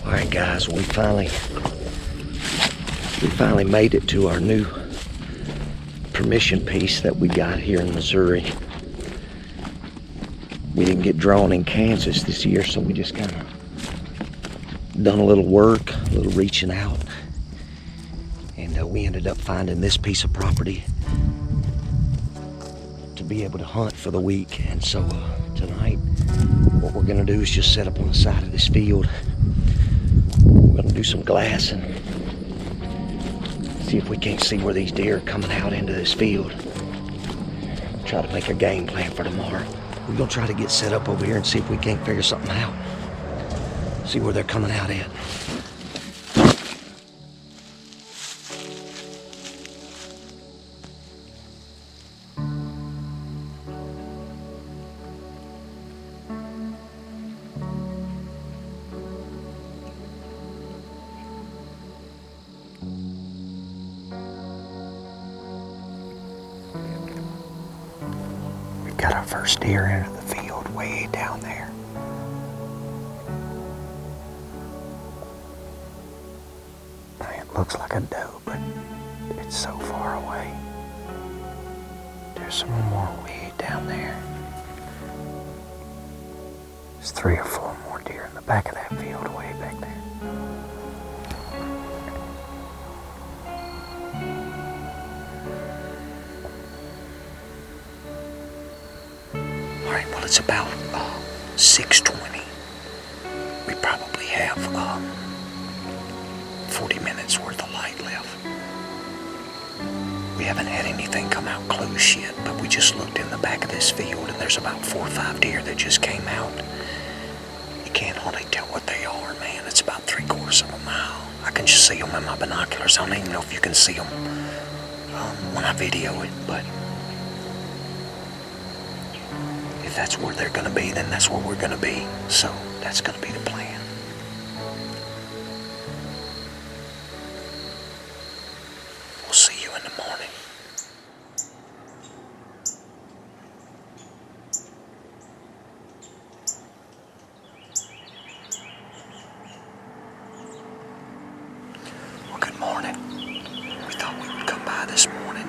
Alright guys, we finally made it to our new permission piece that we got here in Missouri. We didn't get drawn in Kansas this year, so we just kind of done a little work, a little reaching out, and we ended up finding this piece of property to be able to hunt for the week. And so tonight what we're gonna do is just set up on the side of this field. We're gonna do some glassing, see if we can't see where these deer are coming out into this field. Try to make a game plan for tomorrow. We're gonna try to get set up over here and see if we can't figure something out. See where they're coming out at. Got our first deer into the field way down there. It looks like a doe, but it's so far away. There's some more way down there. There's 3 or 4 more deer in the back of that field way back there. Alright, well it's about 6:20. We probably have 40 minutes worth of light left. We haven't had anything come out close yet, but we just looked in the back of this field and there's about 4 or 5 deer that just came out. You can't hardly tell what they are, man. It's about 3/4 of a mile. I can just see them in my binoculars. I don't even know if you can see them when I video it, but if that's where they're gonna be, then that's where we're gonna be. So that's gonna be the plan. We'll see you in the morning. Well, good morning. We thought we would come by this morning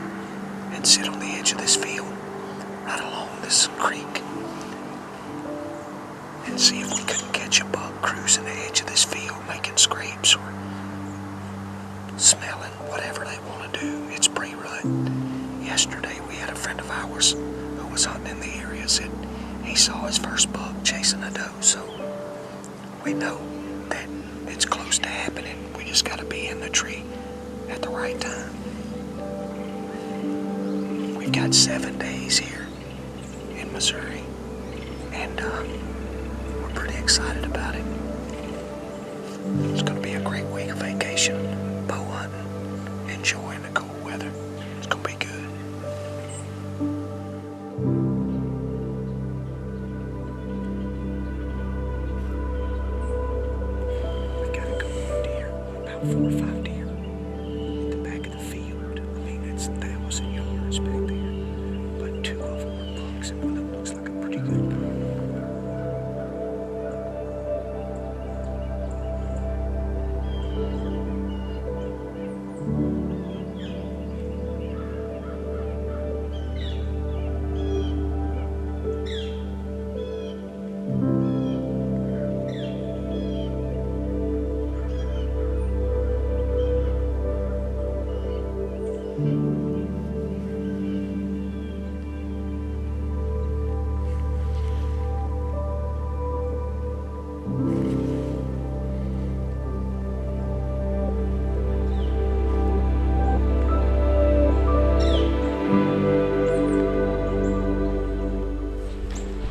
and sit on the edge of this field, right along this creek, and see if we couldn't catch a buck cruising the edge of this field, making scrapes or smelling whatever they want to do. It's pre-rut. Yesterday we had a friend of ours who was hunting in the area, said he saw his first buck chasing a doe, so we know that it's close to happening. We just got to be in the tree at the right time. We've got 7 days here in Missouri, and we're pretty excited about it. It's going to be a great week of vacation, bow hunting, enjoying the cool weather. It's going to be good. We got a couple of deer, about 4 or 5 deer at the back of the field. I mean, it's 1,000 yards back there, but 2 of them are bucks, and one of them looks like a pretty good buck.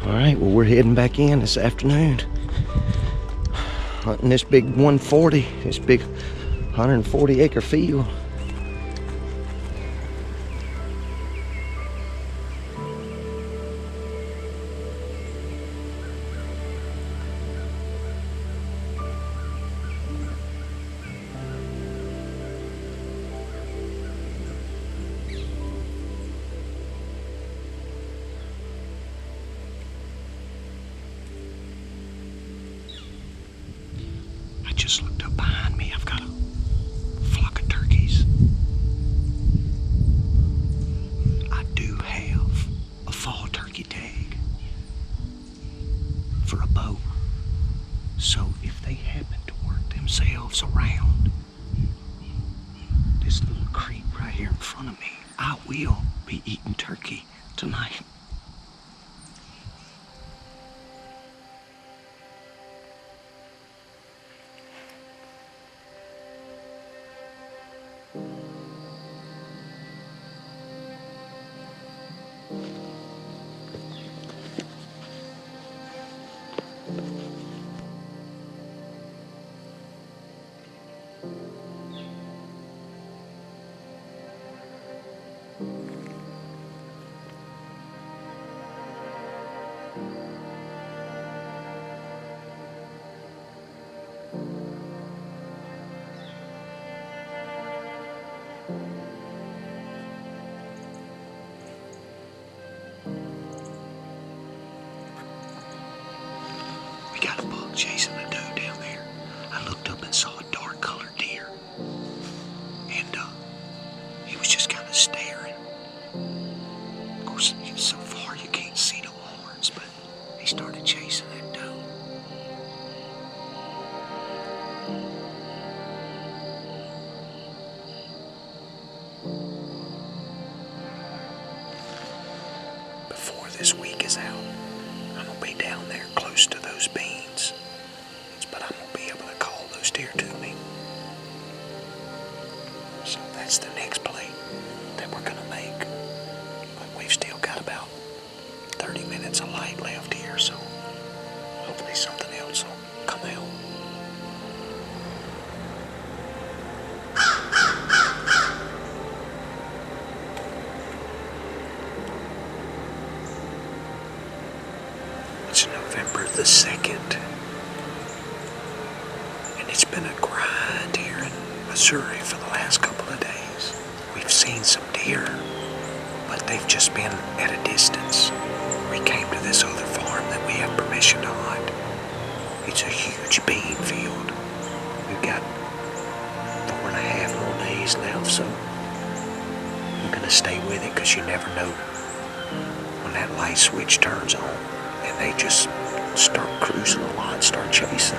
Alright, well we're heading back in this afternoon. Hunting this big 140, this big 140 acre field. just they happen to work themselves around this little creek right here in front of me, I will be eating turkey tonight. We got a buck chasing a doe down there. I looked up and saw a dark colored deer. And he was just kind of staring. Of course, so far you can't see the horns, but he started chasing that doe. Before this week is out, I'm going to be down there close to those beans. But I'm going to be able to call those deer to me. So that's the next play that we're going to make. But we've still got about 30 minutes of light left here, so hopefully something else will come out. It's November the 2nd, and it's been a grind here in Missouri for the last couple of days. We've seen some deer, but they've just been at a distance. We came to this other farm that we have permission to hunt. It's a huge bean field. We've got 4.5 more days left, so I'm going to stay with it because you never know when that light switch turns on. And they just start cruising a lot, start chasing.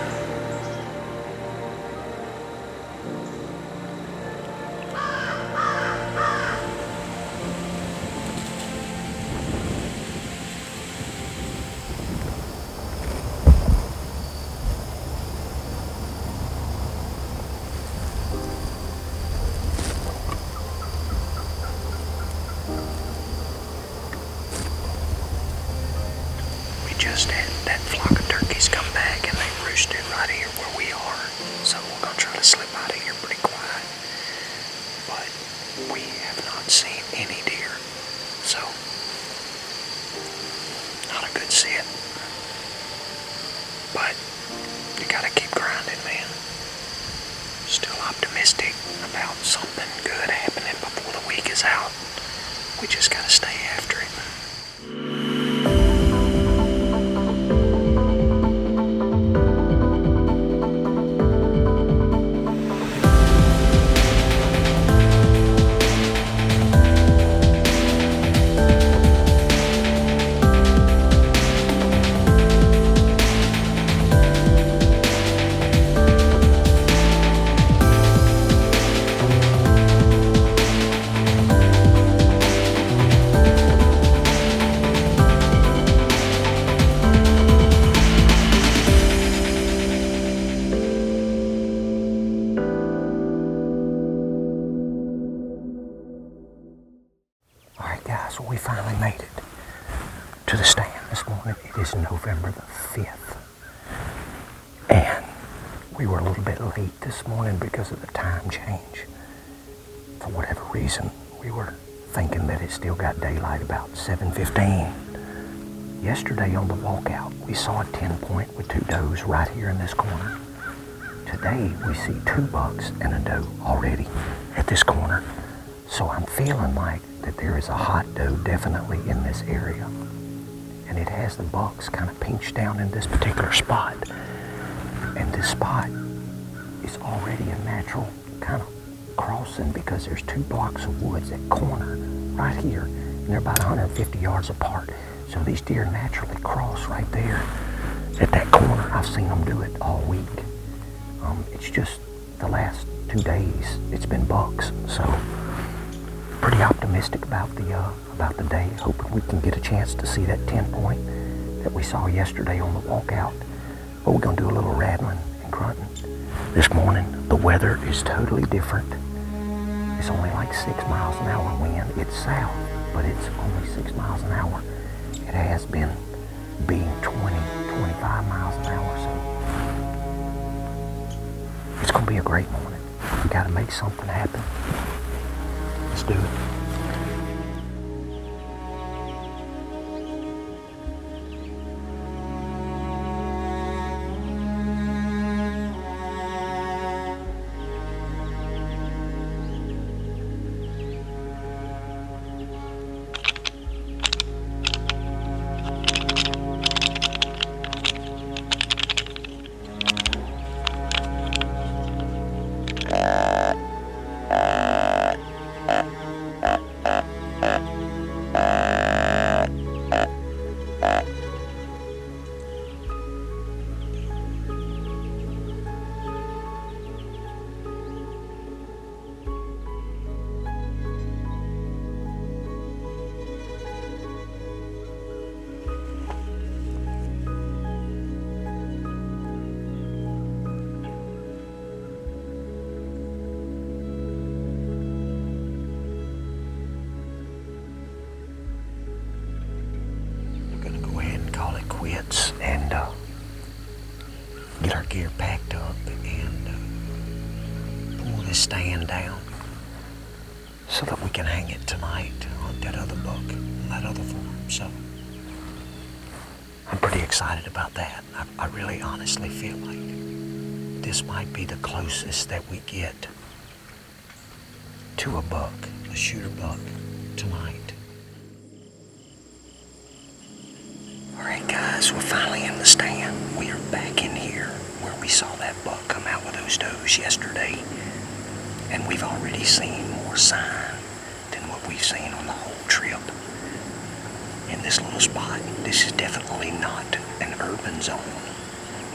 Just had that flock of turkeys come back and they roosted right here where we are. So we're going to try to slip out of here pretty quiet. But we have not seen any deer. So, not a good sit. But you got to keep grinding, man. Still optimistic about something good happening before the week is out. We just got to stay after it. So we finally made it to the stand this morning. It is November the 5th. And we were a little bit late this morning because of the time change. For whatever reason, we were thinking that it still got daylight about 7:15. Yesterday on the walkout, we saw a 10-point with 2 does right here in this corner. Today, we see 2 bucks and a doe already at this corner. So I'm feeling like that there is a hot doe definitely in this area. And it has the bucks kind of pinched down in this particular spot. And this spot is already a natural kind of crossing because there's 2 blocks of woods at corner right here. And they're about 150 yards apart. So these deer naturally cross right there at that corner. I've seen them do it all week. It's just the last 2 days it's been bucks. So pretty optimistic about the day. Hoping we can get a chance to see that 10-point that we saw yesterday on the walkout. But we're gonna do a little rattling and grunting. This morning, the weather is totally different. It's only like 6 miles an hour wind. It's south, but it's only 6 miles an hour. It has been being 20-25 miles an hour, so it's gonna be a great morning. We gotta make something happen. Let's do it. Quits and get our gear packed up and pull this stand down so that we can hang it tonight on that other buck, that other form. So I'm pretty excited about that. I really honestly feel like this might be the closest that we get to a buck, a shooter buck tonight. Alright guys, we're finally in the stand. We are back in here where we saw that buck come out with those does yesterday. And we've already seen more sign than what we've seen on the whole trip. In this little spot, this is definitely not an urban zone.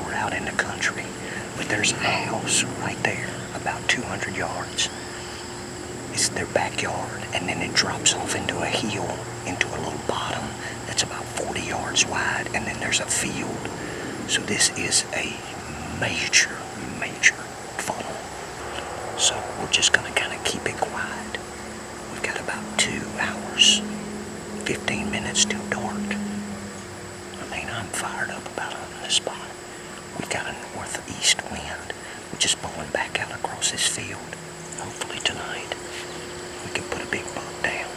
We're out in the country. But there's a house right there, about 200 yards. It's their backyard, and then it drops off into a hill, into a little bottom that's about 40 yards wide, and then there's a field. So this is a major funnel. So we're just gonna kind of keep it quiet. We've got about 2 hours, 15 minutes till dark. I mean, I'm fired up about hunting this spot. We've got a northeast wind, which is blowing back out across this field. Hopefully tonight we can put a big buck down.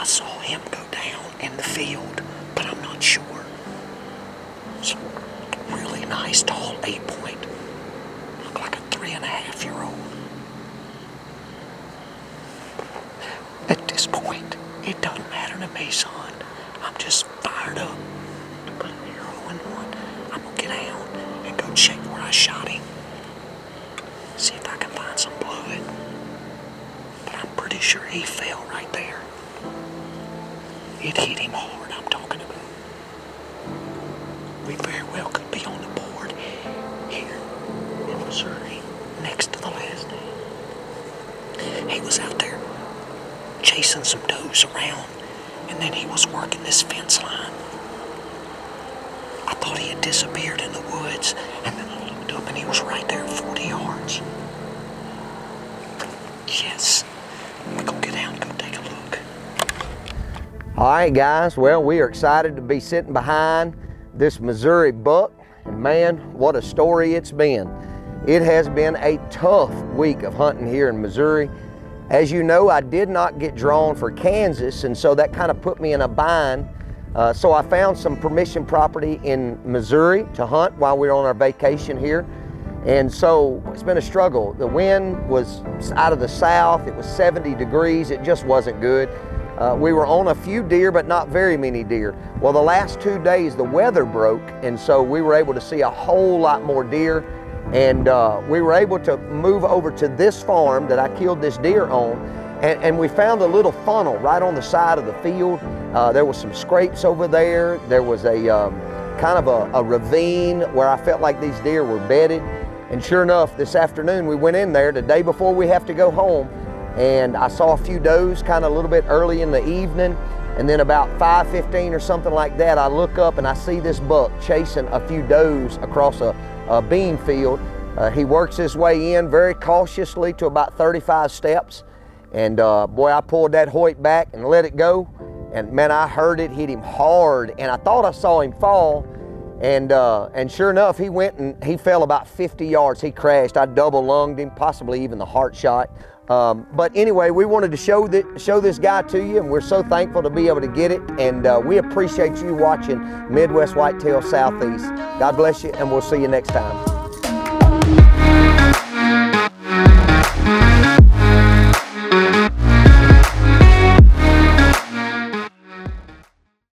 saw him go down in the field, but I'm not sure. So, really nice, tall 8-point. Looked like a 3.5-year-old. At this point, it doesn't matter to me, son. I'm just fired up to put an arrow in one. I'm gonna get out and go check where I shot him. See if I can find some blood. But I'm pretty sure he fell right there. It hit him hard, I'm talking about. We very well could be on the board here in Missouri, next to the last name. He was out there chasing some does around, and then he was working this fence line. I thought he had disappeared in the woods, and then I looked up and he was right there at 40 yards. Yes, we're gonna get out and go take a look. All right, guys, well, we are excited to be sitting behind this Missouri buck, and man, what a story it's been. It has been a tough week of hunting here in Missouri. As you know, I did not get drawn for Kansas, and so that kind of put me in a bind. So I found some permission property in Missouri to hunt while we were on our vacation here. And so it's been a struggle. The wind was out of the south, it was 70 degrees, it just wasn't good. We were on a few deer, but not very many deer. Well, the last 2 days the weather broke, and so we were able to see a whole lot more deer. And we were able to move over to this farm that I killed this deer on, and we found a little funnel right on the side of the field. There was some scrapes over there. There was a kind of a ravine where I felt like these deer were bedded. And sure enough, this afternoon we went in there the day before we have to go home, and I saw a few does kind of a little bit early in the evening. And then about 5:15 or something like that, I look up and I see this buck chasing a few does across a bean field. He works his way in very cautiously to about 35 steps. And boy, I pulled that Hoyt back and let it go. And man, I heard it hit him hard. And I thought I saw him fall. And sure enough, he went and he fell about 50 yards. He crashed. I double lunged him, possibly even the heart shot. But anyway, we wanted to show this guy to you, and we're so thankful to be able to get it. And we appreciate you watching Midwest Whitetail Southeast. God bless you, and we'll see you next time.